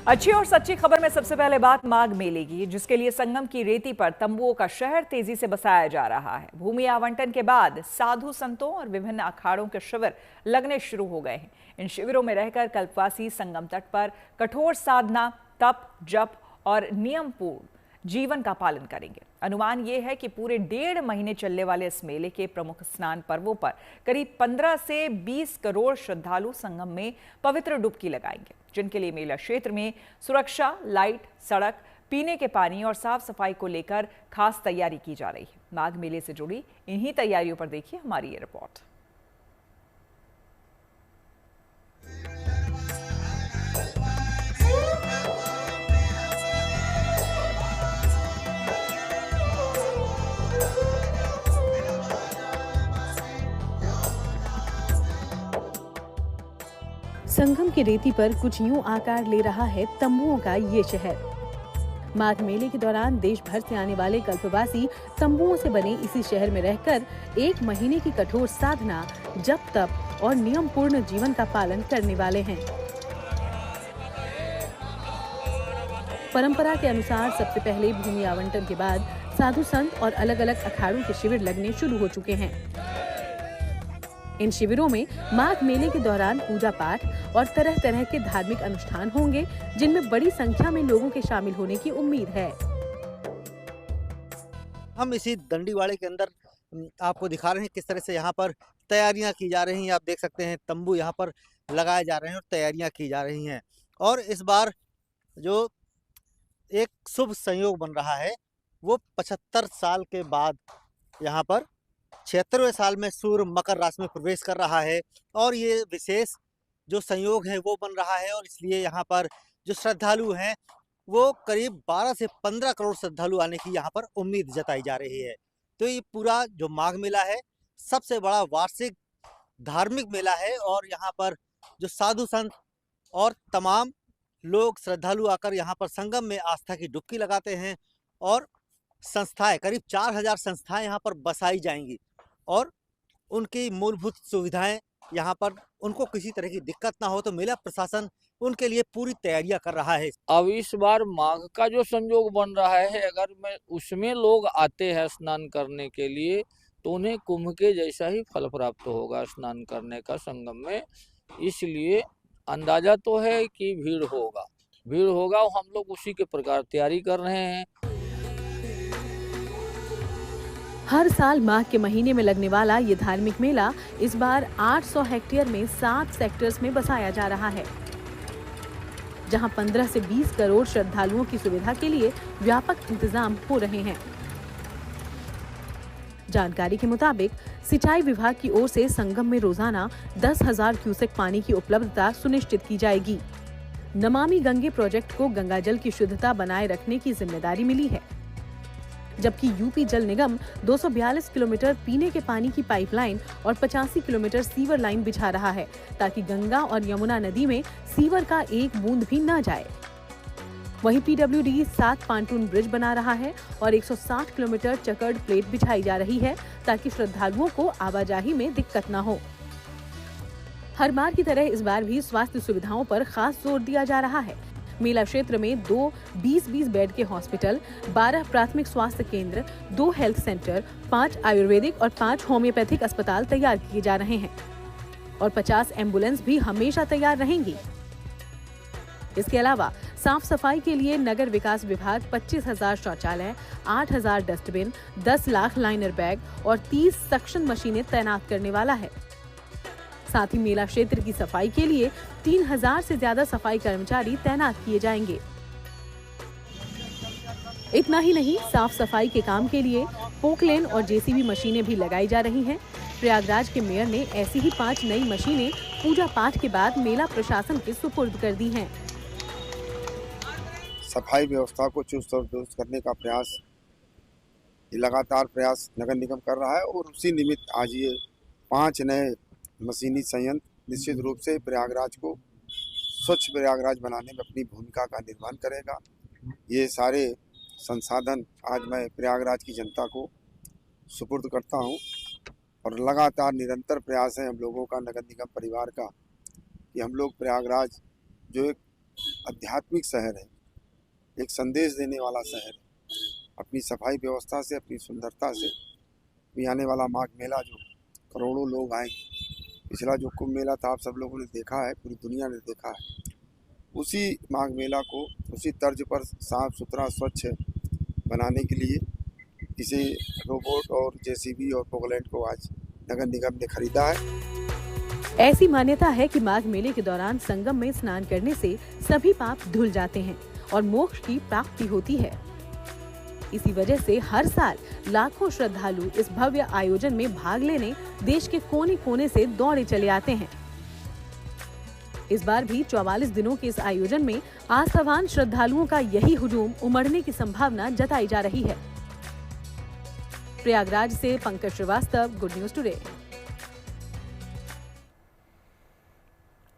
अच्छी और सच्ची खबर में सबसे पहले बात माघ मेले की, जिसके लिए संगम की रेती पर तंबुओं का शहर तेजी से बसाया जा रहा है। भूमि आवंटन के बाद साधु संतों और विभिन्न अखाड़ों के शिविर लगने शुरू हो गए हैं। इन शिविरों में रहकर कल्पवासी संगम तट पर कठोर साधना, तप, जप और नियमपूर्ण जीवन का पालन करेंगे। अनुमान यह है कि पूरे 1.5 महीने चलने वाले इस मेले के प्रमुख स्नान पर्वों पर करीब 15 से 20 करोड़ श्रद्धालु संगम में पवित्र डुबकी लगाएंगे, जिनके लिए मेला क्षेत्र में सुरक्षा, लाइट, सड़क, पीने के पानी और साफ सफाई को लेकर खास तैयारी की जा रही है। माघ मेले से जुड़ी इन्हीं तैयारियों पर देखिए हमारी ये रिपोर्ट। संगम की रेती पर कुछ यूं आकार ले रहा है तंबुओं का ये शहर। माघ मेले के दौरान देश भर से आने वाले कल्पवासी तंबुओं से बने इसी शहर में रहकर 1 महीने की कठोर साधना, जप तप और नियम पूर्ण जीवन का पालन करने वाले हैं। परंपरा के अनुसार सबसे पहले भूमि आवंटन के बाद साधु संत और अलग अलग अखाड़ों के शिविर लगने शुरू हो चुके हैं। इन शिविरों में माघ मेले के दौरान पूजा पाठ और तरह तरह के धार्मिक अनुष्ठान होंगे, जिनमें बड़ी संख्या में लोगों के शामिल होने की उम्मीद है। हम इसी दंडीवाड़े के अंदर आपको दिखा रहे हैं किस तरह से यहाँ पर तैयारियां की जा रही हैं। आप देख सकते हैं तंबू यहाँ पर लगाए जा रहे हैं और तैयारियां की जा रही हैं। और इस बार जो एक शुभ संयोग बन रहा है वो 75 साल के बाद यहाँ पर 76वें साल में सूर्य मकर राशि में प्रवेश कर रहा है और ये विशेष जो संयोग है वो बन रहा है। और इसलिए यहाँ पर जो श्रद्धालु हैं वो करीब 12 से 15 करोड़ श्रद्धालु आने की यहाँ पर उम्मीद जताई जा रही है। तो ये पूरा जो माघ मेला है सबसे बड़ा वार्षिक धार्मिक मेला है और यहाँ पर जो साधु संत और तमाम लोग श्रद्धालु आकर यहाँ पर संगम में आस्था की डुबकी लगाते हैं। और संस्थाएं, करीब 4000 संस्थाएं यहाँ पर बसाई जाएंगी और उनकी मूलभूत सुविधाएं यहाँ पर उनको किसी तरह की दिक्कत ना हो, तो मेला प्रशासन उनके लिए पूरी तैयारियां कर रहा है। अब इस बार माघ का जो संयोग बन रहा है, अगर मैं उसमें लोग आते हैं स्नान करने के लिए तो उन्हें कुंभ के जैसा ही फल प्राप्त होगा स्नान करने का संगम में। इसलिए अंदाजा तो है कि भीड़ होगा और हम लोग उसी के प्रकार तैयारी कर रहे हैं। हर साल माघ के महीने में लगने वाला ये धार्मिक मेला इस बार 800 हेक्टेयर में 7 सेक्टर्स में बसाया जा रहा है, जहां 15 से 20 करोड़ श्रद्धालुओं की सुविधा के लिए व्यापक इंतजाम हो रहे हैं। जानकारी के मुताबिक सिंचाई विभाग की ओर से संगम में रोजाना 10,000 क्यूसेक पानी की उपलब्धता सुनिश्चित की जाएगी। नमामि गंगे प्रोजेक्ट को गंगा जल की शुद्धता बनाए रखने की जिम्मेदारी मिली है, जबकि यूपी जल निगम 242 किलोमीटर पीने के पानी की पाइपलाइन और 85 किलोमीटर सीवर लाइन बिछा रहा है, ताकि गंगा और यमुना नदी में सीवर का एक बूंद भी न जाए। वहीं पीडब्ल्यूडी 7 पांटून ब्रिज बना रहा है और 160 किलोमीटर चकर्ड प्लेट बिछाई जा रही है, ताकि श्रद्धालुओं को आवाजाही में दिक्कत न हो। हर बार की तरह इस बार भी स्वास्थ्य सुविधाओं पर खास जोर दिया जा रहा है। मेला क्षेत्र में 2 20-20 बेड के हॉस्पिटल, 12 प्राथमिक स्वास्थ्य केंद्र, 2 हेल्थ सेंटर, 5 आयुर्वेदिक और 5 होम्योपैथिक अस्पताल तैयार किए जा रहे हैं और 50 एम्बुलेंस भी हमेशा तैयार रहेंगी। इसके अलावा साफ सफाई के लिए नगर विकास विभाग 25,000 शौचालय, 8,000 डस्टबिन, 10 लाख लाइनर बैग और 30 सक्शन मशीनें तैनात करने वाला है। साथ ही मेला क्षेत्र की सफाई के लिए 3,000 से ज्यादा सफाई कर्मचारी तैनात किए जाएंगे। इतना ही नहीं, साफ सफाई के काम के लिए पोकलेन और जेसीबी मशीनें भी लगाई जा रही हैं। प्रयागराज के मेयर ने ऐसी ही 5 नई मशीनें पूजा पाठ के बाद मेला प्रशासन के सुपुर्द कर दी हैं। सफाई व्यवस्था को चुस्त और दुरुस्त करने का प्रयास, लगातार प्रयास नगर निगम कर रहा है और उसी निमित्त आज ये 5 नए मशीनी संयंत्र निश्चित रूप से प्रयागराज को स्वच्छ प्रयागराज बनाने में अपनी भूमिका का निर्वहन करेगा। ये सारे संसाधन आज मैं प्रयागराज की जनता को सुपुर्द करता हूँ और लगातार निरंतर प्रयास है हम लोगों का, नगर निगम परिवार का, कि हम लोग प्रयागराज जो एक आध्यात्मिक शहर है, एक संदेश देने वाला शहर है। अपनी सफाई व्यवस्था से, अपनी सुंदरता से भी आने वाला माघ मेला जो करोड़ों लोग आएंगे। पिछला जो कुंभ मेला था आप सब लोगों ने देखा है, पूरी दुनिया ने देखा है। उसी माघ मेला को उसी तर्ज पर साफ सुथरा स्वच्छ बनाने के लिए इसे रोबोट और जेसीबी और पोगलैंड को आज नगर निगम ने खरीदा है। ऐसी मान्यता है कि माघ मेले के दौरान संगम में स्नान करने से सभी पाप धुल जाते हैं और मोक्ष की प्राप्ति होती है। इसी वजह से हर साल लाखों श्रद्धालु इस भव्य आयोजन में भाग लेने देश के कोने कोने से दौड़े चले आते हैं। इस बार भी 44 दिनों के इस आयोजन में आस्थावान श्रद्धालुओं का यही हुजूम उमड़ने की संभावना जताई जा रही है। प्रयागराज से Pankaj Srivastava, good news today.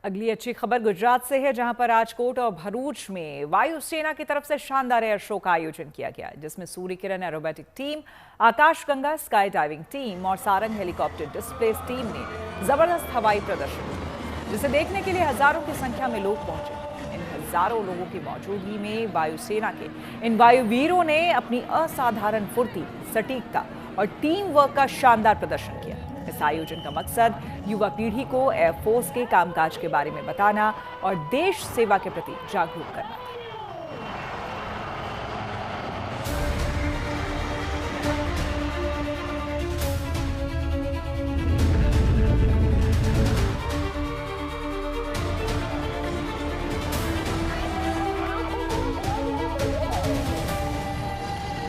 अगली अच्छी खबर गुजरात से है, जहां पर राजकोट और भरूच में वायुसेना की तरफ से शानदार एयर शो का आयोजन किया गया, जिसमें सूर्य किरण एरोबेटिक टीम, आकाश गंगा स्काई डाइविंग टीम और सारंग हेलीकॉप्टर डिस्प्लेस टीम ने जबरदस्त हवाई प्रदर्शन किया, जिसे देखने के लिए हजारों की संख्या में लोग पहुंचे। इन हजारों लोगों की मौजूदगी में वायुसेना के इन वायुवीरों ने अपनी असाधारण फुर्ती, सटीकता और टीम वर्क का शानदार प्रदर्शन किया। इस आयोजन का मकसद युवा पीढ़ी को एयरफोर्स के कामकाज के बारे में बताना और देश सेवा के प्रति जागरूक करना था।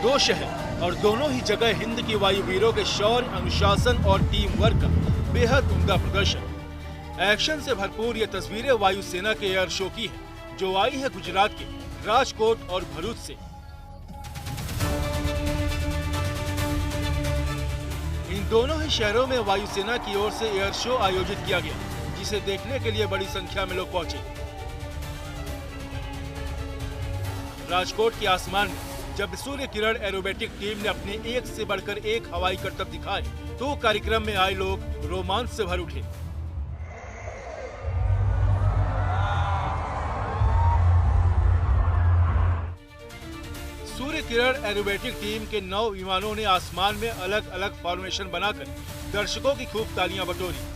दो शहर और दोनों ही जगह हिंद की वायुवीरों के शौर्य, अनुशासन और टीम वर्क का बेहद उम्दा प्रदर्शन। एक्शन से भरपूर ये तस्वीरें वायुसेना के एयर शो की है, जो आई है गुजरात के राजकोट और भरूच से। इन दोनों ही शहरों में वायुसेना की ओर से एयर शो आयोजित किया गया, जिसे देखने के लिए बड़ी संख्या में लोग पहुंचे। राजकोट के आसमान में जब सूर्य किरण एरोबेटिक टीम ने अपने एक से बढ़कर एक हवाई करतब दिखाए, तो कार्यक्रम में आए लोग रोमांच से भर उठे। सूर्य किरण एरोबेटिक टीम के 9 विमानों ने आसमान में अलग अलग फॉर्मेशन बनाकर दर्शकों की खूब तालियां बटोरी।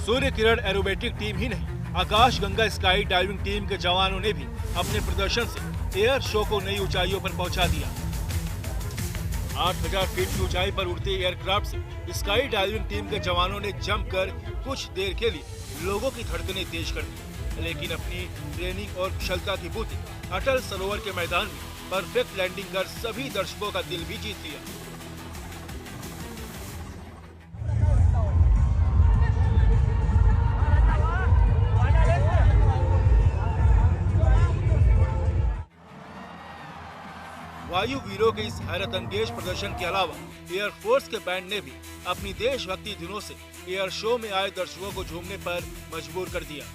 सूर्य किरण एरोबेटिक टीम ही नहीं, आकाश गंगा स्काई डाइविंग टीम के जवानों ने भी अपने प्रदर्शन से एयर शो को नई ऊंचाइयों पर पहुंचा दिया। 8000 फीट की ऊंचाई पर उड़ते एयरक्राफ्ट से स्काई डाइविंग टीम के जवानों ने जंप कर कुछ देर के लिए लोगों की धड़कनें तेज कर दी, लेकिन अपनी ट्रेनिंग और कुशलता की बूटी अटल सरोवर के मैदान में परफेक्ट लैंडिंग कर सभी दर्शकों का दिल भी जीत लिया। वायु वीरों के इस हैरत अंगेज प्रदर्शन के अलावा एयरफोर्स के बैंड ने भी अपनी देशभक्ति धुनों से एयर शो में आए दर्शकों को झूमने पर मजबूर कर दिया।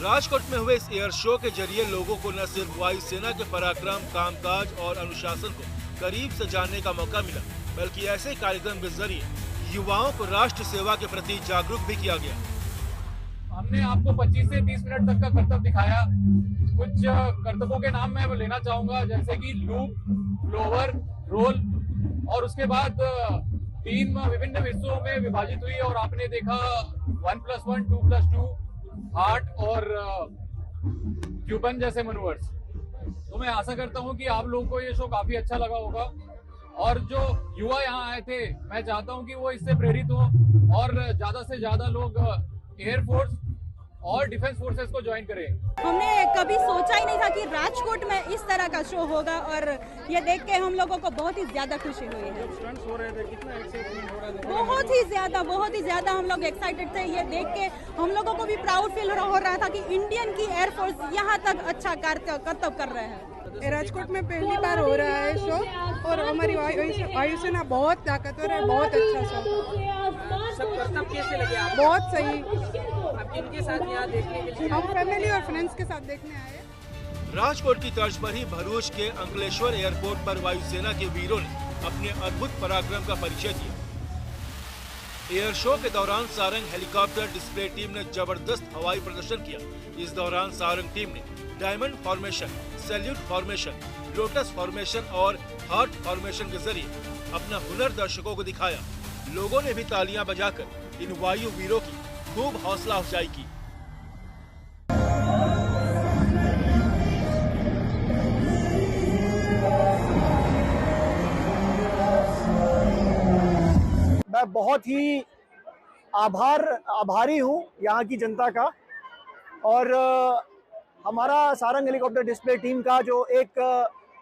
राजकोट में हुए इस एयर शो के जरिए लोगों को न सिर्फ वायुसेना के पराक्रम, कामकाज और अनुशासन को करीब से जानने का मौका मिला, बल्कि ऐसे कार्यक्रम के जरिए युवाओं को राष्ट्र सेवा के प्रति जागरूक भी किया गया। हमने आपको 25 से 30 मिनट तक का करतब दिखाया। कुछ करतबों के नाम मैं लेना चाहूंगा, जैसे कि लूप, फ्लोवर, रोल, और उसके बाद टीम विभिन्न हिस्सों में विभाजित हुई और आपने देखा 1+1, 2+2, हार्ट और क्यूबन जैसे मनूवर्स। तो मैं आशा करता हूं कि आप लोगों को ये शो काफी अच्छा लगा होगा, और जो युवा यहाँ आए थे मैं चाहता हूं कि वो इससे प्रेरित हो और ज्यादा से ज्यादा लोग एयरफोर्स और डिफेंस फोर्सेस को ज्वाइन करें। हमने कभी सोचा ही नहीं था कि राजकोट में इस तरह का शो होगा, और ये देख के हम लोगों को बहुत ही ज्यादा खुशी हुई है। स्टंट्स हो रहे थे, कितना एक्साइटमेंट हो रहा था? बहुत ही ज्यादा हम लोग एक्साइटेड थे। ये देख के हम लोगों को भी प्राउड फील हो रहा था कि इंडियन की एयरफोर्स यहाँ तक अच्छा करतब कर रहे हैं। राजकोट में पहली बार हो रहा है शो, और हमारी वायुसेना बहुत ताकतवर है, बहुत अच्छा शो। सब करतब कैसे लगे आप? बहुत सही। आप किनके साथ यहाँ देखने के लिए? हम फैमिली और फ्रेंड्स के साथ देखने आए। राजकोट की तर्ज पर ही भरूच के अंकलेश्वर एयरपोर्ट पर वायुसेना के वीरों ने अपने अद्भुत पराक्रम का परिचय दिया। एयर शो के दौरान सारंग हेलीकॉप्टर डिस्प्ले टीम ने जबरदस्त हवाई प्रदर्शन किया। इस दौरान सारंग टीम ने diamond formation, salute formation, lotus formation और हार्ट फॉर्मेशन के जरिए अपना हुनर दर्शकों को दिखाया। लोगों ने भी तालियां बजाकर इन वायु वीरों की खूब हौसला अफजाई की। मैं बहुत ही आभारी हूँ यहाँ की जनता का, और हमारा सारंग हेलीकॉप्टर डिस्प्ले टीम का जो एक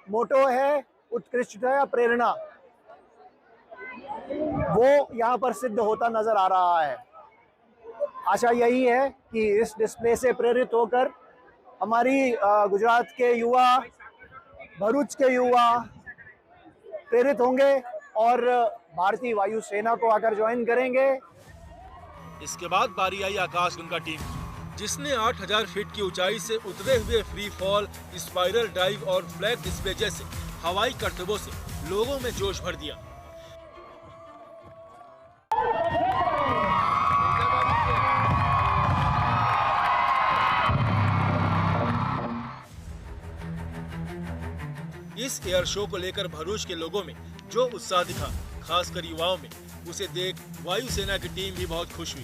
मोटो है उत्कृष्टता या प्रेरणा, वो यहाँ पर सिद्ध होता नजर आ रहा है। आशा यही है कि इस डिस्प्ले से प्रेरित होकर हमारी गुजरात के युवा, भरूच के युवा प्रेरित होंगे और भारतीय वायुसेना को आकर ज्वाइन करेंगे। इसके बाद बारी आई आकाशगंगा टीम, जिसने 8000 फीट की ऊंचाई से उतरे हुए फ्री फॉल, स्पाइरल डाइव और फ्लैग डिस्प्ले जैसे हवाई करतबों से लोगों में जोश भर दिया। इस एयर शो को लेकर भरूच के लोगों में जो उत्साह दिखा, खासकर युवाओं में, उसे देख वायुसेना की टीम भी बहुत खुश हुई।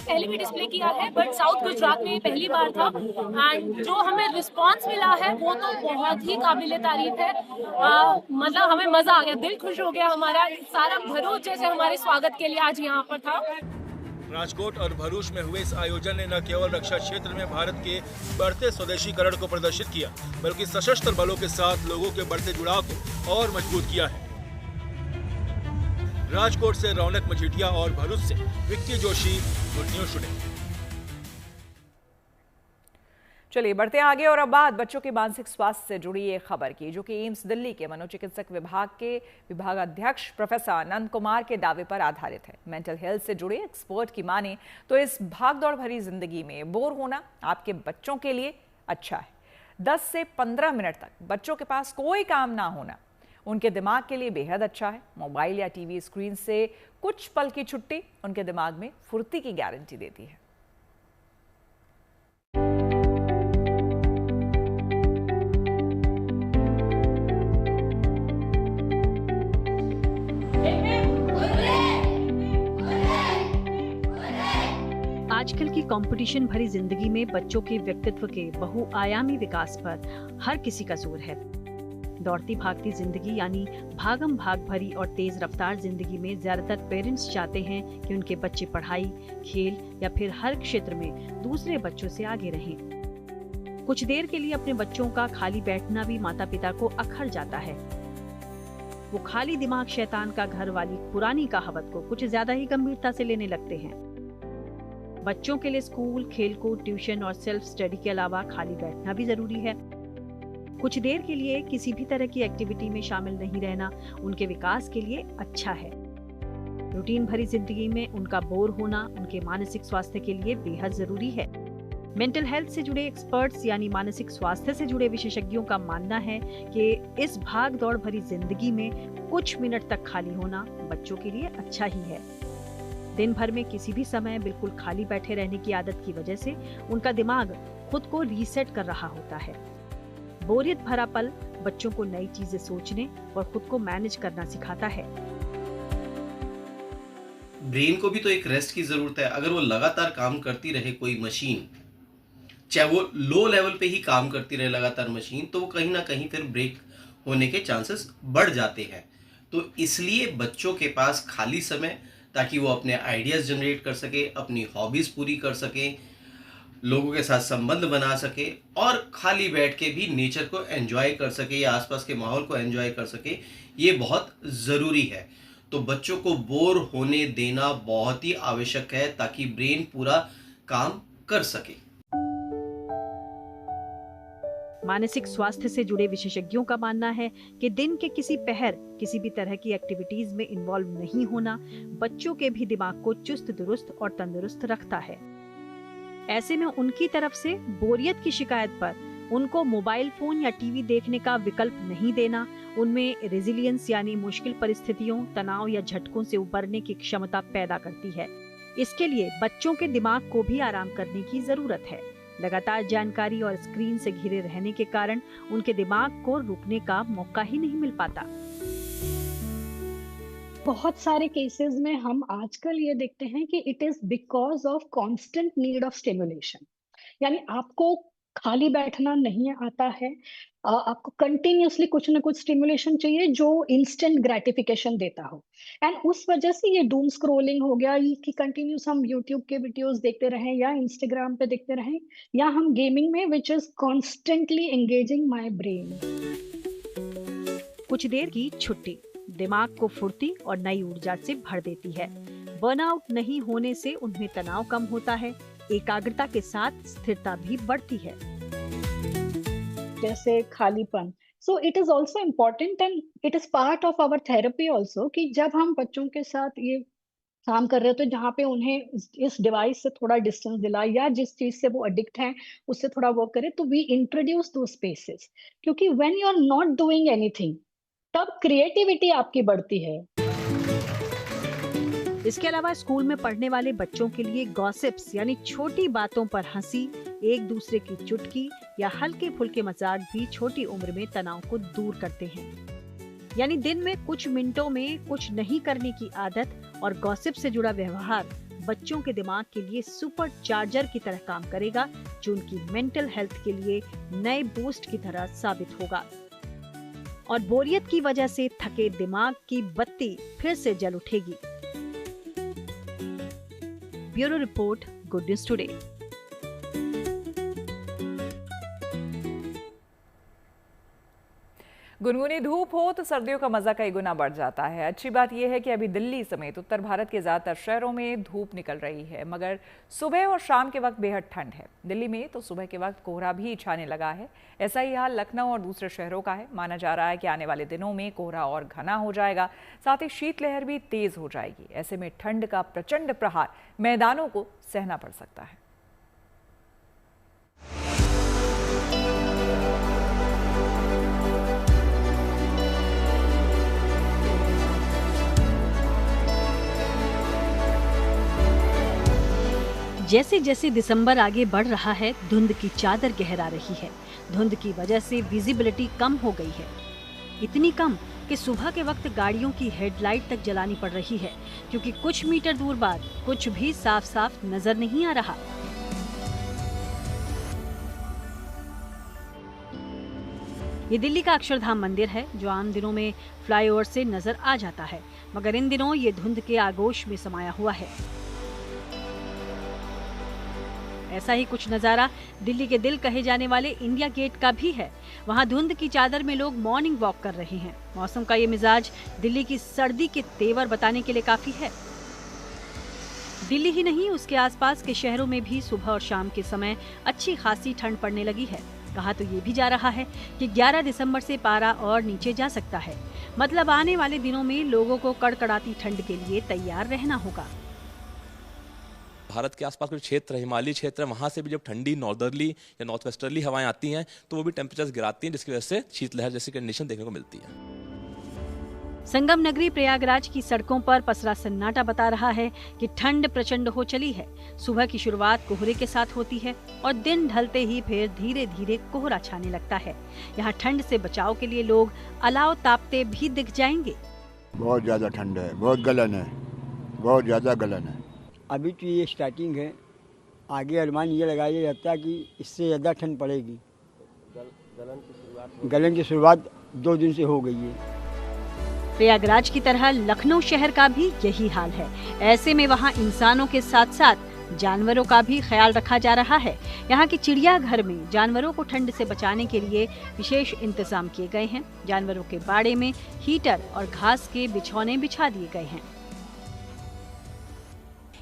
पहले भी डिस्प्ले किया है, बट साउथ गुजरात में पहली बार था, एंड जो हमें रिस्पांस मिला है वो तो बहुत ही काबिले तारीफ है। मतलब हमें मजा आ गया, दिल खुश हो गया हमारा। सारा भरूच जैसे हमारे स्वागत के लिए आज यहाँ पर था। राजकोट और भरूच में हुए इस आयोजन ने न केवल रक्षा क्षेत्र में भारत के बढ़ते स्वदेशीकरण को प्रदर्शित किया, बल्कि सशस्त्र बलों के साथ लोगों के बढ़ते जुड़ाव को और मजबूत किया है। राजकोट से रौनक मजीठिया और भरूच से Vicky Joshi, good news today. चलिए बढ़ते हैं आगे और अब बात बच्चों के मानसिक स्वास्थ्य से जुड़ी एक खबर की, जो कि एम्स दिल्ली के मनोचिकित्सक विभाग के विभागाध्यक्ष प्रोफेसर आनंद कुमार के दावे पर आधारित है। मेंटल हेल्थ से जुड़े एक्सपर्ट की माने तो इस भागदौड़ भरी जिंदगी में बोर होना आपके बच्चों के लिए अच्छा है। 10 से 15 मिनट तक बच्चों के पास कोई काम ना होना उनके दिमाग के लिए बेहद अच्छा है। मोबाइल या टीवी स्क्रीन से कुछ पल की छुट्टी उनके दिमाग में फुर्ती की गारंटी देती है। आजकल की कंपटीशन भरी जिंदगी में बच्चों के व्यक्तित्व के बहुआयामी विकास पर हर किसी का जोर है। दौड़ती भागती जिंदगी यानी भागम भाग भरी और तेज रफ्तार जिंदगी में ज्यादातर पेरेंट्स चाहते हैं कि उनके बच्चे पढ़ाई, खेल या फिर हर क्षेत्र में दूसरे बच्चों से आगे रहें। कुछ देर के लिए अपने बच्चों का खाली बैठना भी माता पिता को अखर जाता है। वो खाली दिमाग शैतान का घर वाली पुरानी कहावत को कुछ ज्यादा ही गंभीरता से लेने लगते हैं। बच्चों के लिए स्कूल, खेलकूद, ट्यूशन और सेल्फ स्टडी के अलावा खाली बैठना भी जरूरी है। कुछ देर के लिए किसी भी तरह की एक्टिविटी में शामिल नहीं रहना उनके विकास के लिए अच्छा है। रूटीन भरी जिंदगी में उनका बोर होना उनके मानसिक स्वास्थ्य के लिए बेहद जरूरी है। मेंटल हेल्थ से जुड़े एक्सपर्ट्स यानी मानसिक स्वास्थ्य से जुड़े विशेषज्ञों का मानना है कि इस भाग दौड़ भरी जिंदगी में कुछ मिनट तक खाली होना बच्चों के लिए अच्छा ही है। दिन भर में किसी भी समय बिल्कुल खाली बैठे रहने की आदत की वजह से उनका दिमाग खुद को रीसेट कर रहा होता है। बोरियत भरा पल बच्चों को नई चीजें सोचने और खुद को मैनेज करना सिखाता है। ब्रेन को भी तो एक रेस्ट की जरूरत है। अगर वो लगातार काम करती रहे कोई मशीन, चाहे वो लो लेवल पे ही काम करती रहे लगातार मशीन, तो वो कहीं ना कहीं फिर ब्रेक होने के चांसेस बढ़ जाते हैं। तो इसलिए बच्चों के पास खाली समय, ताकि वो अपने आइडियाज जनरेट कर सके, अपनी हॉबीज पूरी कर सके, लोगों के साथ संबंध बना सके और खाली बैठ के भी नेचर को एंजॉय कर सके या आसपास के माहौल को एंजॉय कर सके, ये बहुत ज़रूरी है। तो बच्चों को बोर होने देना बहुत ही आवश्यक है ताकि ब्रेन पूरा काम कर सके। मानसिक स्वास्थ्य से जुड़े विशेषज्ञों का मानना है कि दिन के किसी पहर किसी भी तरह की एक्टिविटीज में इन्वॉल्व नहीं होना बच्चों के भी दिमाग को चुस्त दुरुस्त और तंदुरुस्त रखता है। ऐसे में उनकी तरफ से बोरियत की शिकायत पर उनको मोबाइल फोन या टीवी देखने का विकल्प नहीं देना उनमें रेजिलियंस यानी मुश्किल परिस्थितियों, तनाव या झटकों से उबरने की क्षमता पैदा करती है। इसके लिए बच्चों के दिमाग को भी आराम करने की जरूरत है। लगातार जानकारी और स्क्रीन से घिरे रहने के कारण उनके दिमाग को रुकने का मौका ही नहीं मिल पाता। बहुत सारे केसेस में हम आजकल ये देखते हैं कि it is because of constant need of stimulation, यानी आपको खाली बैठना नहीं आता है, आपको कंटिन्यूअसली कुछ ना कुछ स्टिमुलेशन चाहिए जो इंस्टेंट ग्रेटिफिकेशन देता हो। एंड उस वजह से ये डूम स्क्रोलिंग हो गया कि कंटिन्यूस हम यूट्यूब के वीडियोस देखते रहें या इंस्टाग्राम पे देखते रहें या हम गेमिंग में, which is constantly engaging my brain. कुछ देर की छुट्टी दिमाग को फुर्ती और नई ऊर्जा से भर देती है। बर्नआउट नहीं होने से उनमें तनाव कम होता है, एकाग्रता के साथ स्थिरता भी बढ़ती है। जैसे खालीपन, so it is also important and it is part of our therapy also कि जब हम बच्चों के साथ ये काम कर रहे हो तो जहाँ पे उन्हें इस डिवाइस से थोड़ा डिस्टेंस दिलाए या जिस चीज से वो एडिक्ट हैं उससे थोड़ा वर्क करे, तो वी इंट्रोड्यूस दो स्पेसेस, क्योंकि when you are not doing anything तब क्रिएटिविटी आपकी बढ़ती है। इसके अलावा स्कूल में पढ़ने वाले बच्चों के लिए गॉसिप्स यानी छोटी बातों पर हंसी, एक दूसरे की चुटकी या हल्के फुल्के मजाक भी छोटी उम्र में तनाव को दूर करते हैं। यानी दिन में कुछ मिनटों में कुछ नहीं करने की आदत और गॉसिप से जुड़ा व्यवहार बच्चों के दिमाग के लिए सुपर चार्जर की तरह काम करेगा, जो उनकी मेंटल हेल्थ के लिए नए बूस्ट की तरह साबित होगा और बोरियत की वजह से थके दिमाग की बत्ती फिर से जल उठेगी। Bureau report, good news today. गुनगुनी धूप हो तो सर्दियों का मजा कई गुना बढ़ जाता है। अच्छी बात यह है कि अभी दिल्ली समेत उत्तर भारत के ज्यादातर शहरों में धूप निकल रही है, मगर सुबह और शाम के वक्त बेहद ठंड है। दिल्ली में तो सुबह के वक्त कोहरा भी छाने लगा है। ऐसा ही हाल लखनऊ और दूसरे शहरों का है। माना जा रहा है कि आने वाले दिनों में कोहरा और घना हो जाएगा, साथ ही शीतलहर भी तेज हो जाएगी। ऐसे में ठंड का प्रचंड प्रहार मैदानों को सहना पड़ सकता है। जैसे जैसे दिसंबर आगे बढ़ रहा है, धुंध की चादर गहरा रही है। धुंध की वजह से विजिबिलिटी कम हो गई है, इतनी कम कि सुबह के वक्त गाड़ियों की हेडलाइट तक जलानी पड़ रही है, क्योंकि कुछ मीटर दूर बाद कुछ भी साफ साफ नजर नहीं आ रहा। ये दिल्ली का अक्षरधाम मंदिर है, जो आम दिनों में फ्लाईओवर से नजर आ जाता है, मगर इन दिनों ये धुंध के आगोश में समाया हुआ है। ऐसा ही कुछ नजारा दिल्ली के दिल कहे जाने वाले इंडिया गेट का भी है। वहां धुंध की चादर में लोग मॉर्निंग वॉक कर रहे हैं। मौसम का ये मिजाज दिल्ली की सर्दी के तेवर बताने के लिए काफी है। दिल्ली ही नहीं, उसके आसपास के शहरों में भी सुबह और शाम के समय अच्छी खासी ठंड पड़ने लगी है। कहा तो ये भी जा रहा है कि 11 दिसंबर से पारा और नीचे जा सकता है। मतलब आने वाले दिनों में लोगों को कड़कड़ाती ठंड के लिए तैयार रहना होगा। भारत के आसपास कुछ क्षेत्र, हिमालयी क्षेत्र, वहाँ से भी जब ठंडी नॉर्दर्ली या नॉर्थ वेस्टर्ली हवाएं आती हैं तो वो भी टेम्परेचर गिराती हैं, जिसकी वजह से शीतलहर जैसी कंडीशन देखने को मिलती है। संगम नगरी प्रयागराज की सड़कों पर पसरा सन्नाटा बता रहा है कि ठंड प्रचंड हो चली है। सुबह की शुरुआत कोहरे के साथ होती है और दिन ढलते ही फिर धीरे धीरे कोहरा छाने लगता है। यहाँ ठंड से बचाव के लिए लोग अलाव तापते भी दिख जाएंगे। बहुत ज्यादा ठंड है, बहुत गलन है, बहुत ज्यादा गलन है। अभी तो ये स्टार्टिंग है, आगे अनुमान ये लगाया जाता है कि इससे ज़्यादा ठंड पड़ेगी। गलन की शुरुआत 2 दिन से हो गई है। प्रयागराज की तरह लखनऊ शहर का भी यही हाल है। ऐसे में वहाँ इंसानों के साथ साथ जानवरों का भी ख्याल रखा जा रहा है। यहाँ के चिड़ियाघर में जानवरों को ठंड से बचाने के लिए विशेष इंतजाम किए गए हैं। जानवरों के बाड़े में हीटर और घास के बिछौने बिछा दिए गए हैं।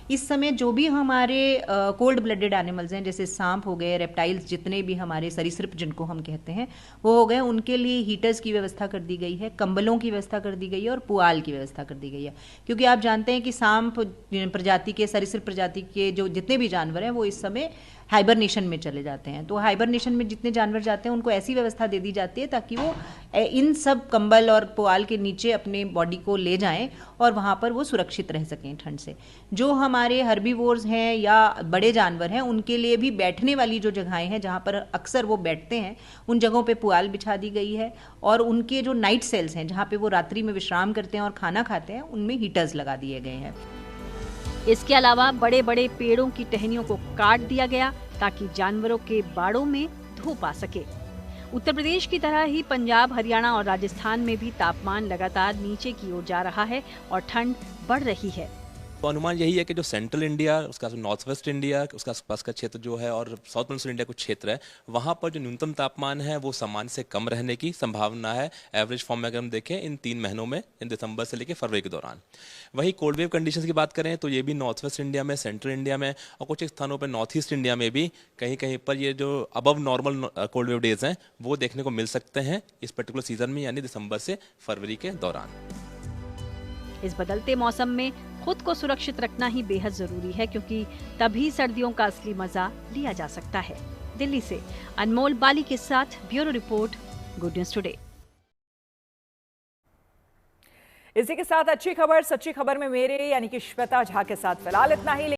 इस समय जो भी हमारे कोल्ड ब्लडेड एनिमल्स हैं, जैसे सांप हो गए, रेप्टाइल्स, जितने भी हमारे सरीसृप जिनको हम कहते हैं वो हो गए, उनके लिए हीटर्स की व्यवस्था कर दी गई है, कंबलों की व्यवस्था कर दी गई है और पुआल की व्यवस्था कर दी गई है। क्योंकि आप जानते हैं कि सांप प्रजाति के, सरीसृप प्रजाति के जो जितने भी जानवर हैं वो इस समय हाइबरनेशन में चले जाते हैं। तो हाइबरनेशन में जितने जानवर जाते हैं उनको ऐसी व्यवस्था दे दी जाती है ताकि वो इन सब कंबल और पुआल के नीचे अपने बॉडी को ले जाएं और वहाँ पर वो सुरक्षित रह सकें ठंड से। जो हमारे हर्बीवोर्स हैं या बड़े जानवर हैं उनके लिए भी बैठने वाली जो जगहें हैं जहाँ पर अक्सर वो बैठते हैं उन जगहों पे पुआल बिछा दी गई है, और उनके जो नाइट सेल्स हैं जहाँ पे वो रात्रि में विश्राम करते हैं और खाना खाते हैं उनमें हीटर्स लगा दिए गए हैं। इसके अलावा बड़े बड़े पेड़ों की टहनियों को काट दिया गया ताकि जानवरों के बाड़ों में धूप आ सके। उत्तर प्रदेश की तरह ही पंजाब, हरियाणा और राजस्थान में भी तापमान लगातार नीचे की ओर जा रहा है और ठंड बढ़ रही है। तो अनुमान यही है कि जो सेंट्रल इंडिया, उसका नॉर्थ वेस्ट इंडिया, उसका आसपास का क्षेत्र जो है और साउथ वेस्ट इंडिया कुछ क्षेत्र है, वहाँ पर जो न्यूनतम तापमान है वो सामान्य से कम रहने की संभावना है एवरेज फॉर्म में अगर हम देखें इन 3 महीनों में, इन दिसंबर से लेकर फरवरी के दौरान। वहीं कोल्ड वेव कंडीशंस की बात करें तो ये भी नॉर्थ वेस्ट इंडिया में, सेंट्रल इंडिया में और कुछ स्थानों पर नॉर्थ ईस्ट इंडिया में भी कहीं कहीं पर ये जो above normal cold wave days हैं वो देखने को मिल सकते हैं इस पर्टिकुलर सीजन में, यानी दिसंबर से फरवरी के दौरान। इस बदलते मौसम में खुद को सुरक्षित रखना ही बेहद जरूरी है, क्योंकि तभी सर्दियों का असली मजा लिया जा सकता है। दिल्ली से अनमोल बाली के साथ bureau report, good news today. इसी के साथ अच्छी खबर सच्ची खबर में मेरे यानी कि श्वेता झा के साथ फिलहाल इतना ही।